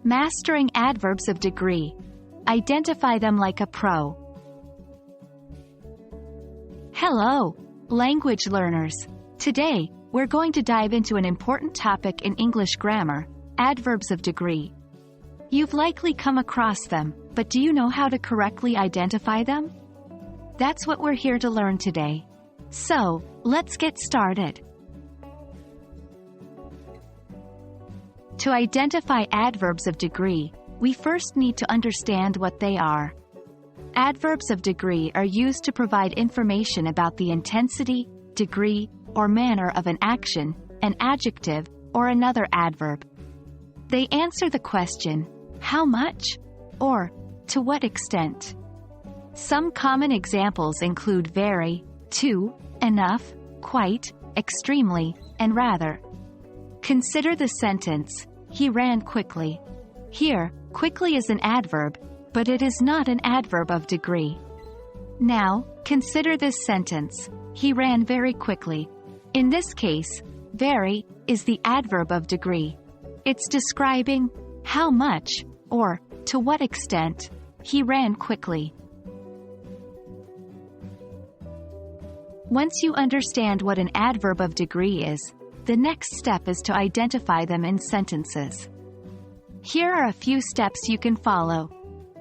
Mastering adverbs of degree. Identify them like a pro. Hello, language learners. Today, we're going to dive into an important topic in English grammar, adverbs of degree. You've likely come across them, but do you know how to correctly identify them? That's what we're here to learn today. So, let's get started. To identify adverbs of degree, we first need to understand what they are. Adverbs of degree are used to provide information about the intensity, degree, or manner of an action, an adjective, or another adverb. They answer the question, how much? Or, to what extent? Some common examples include very, to, enough, quite, extremely, and rather. Consider the sentence, he ran quickly. Here, quickly is an adverb, but it is not an adverb of degree. Now, consider this sentence, he ran very quickly. In this case, very is the adverb of degree. It's describing how much, or to what extent, he ran quickly. Once you understand what an adverb of degree is, the next step is to identify them in sentences. Here are a few steps you can follow.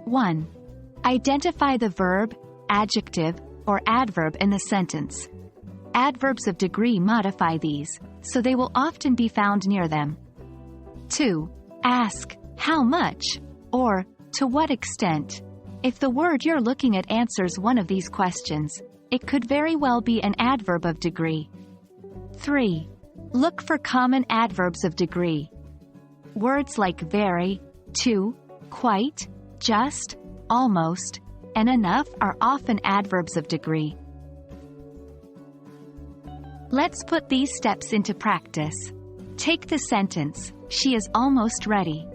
1. Identify the verb, adjective, or adverb in the sentence. Adverbs of degree modify these, so they will often be found near them. 2. Ask, how much, or, to what extent. If the word you're looking at answers one of these questions, it could very well be an adverb of degree. 3. Look for common adverbs of degree. Words like very, to, quite, just, almost, and enough are often adverbs of degree. Let's put these steps into practice. Take the sentence, she is almost ready.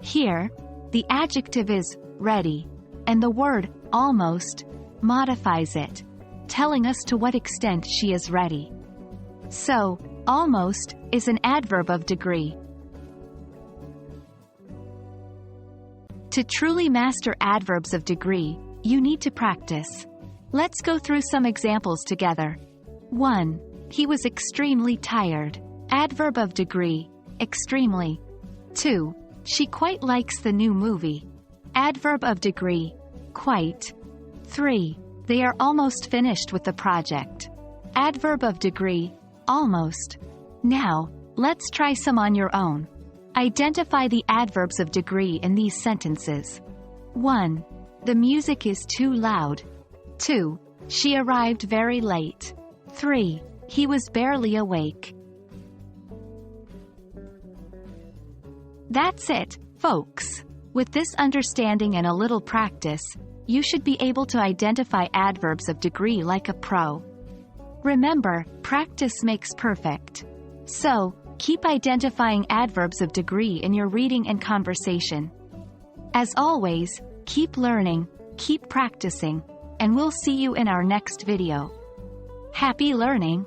Here, the adjective is ready, and the word almost modifies it, telling us to what extent she is ready. So, almost is an adverb of degree. To truly master adverbs of degree, you need to practice. Let's go through some examples together. 1. He was extremely tired. Adverb of degree, extremely. 2. She quite likes the new movie. Adverb of degree, quite. 3. They are almost finished with the project. Adverb of degree, almost. Now, let's try some on your own. Identify the adverbs of degree in these sentences. 1. The music is too loud. 2. She arrived very late. 3. He was barely awake. That's it, folks. With this understanding and a little practice, you should be able to identify adverbs of degree like a pro. Remember, practice makes perfect. So, keep identifying adverbs of degree in your reading and conversation. As always, keep learning, keep practicing, and we'll see you in our next video. Happy learning!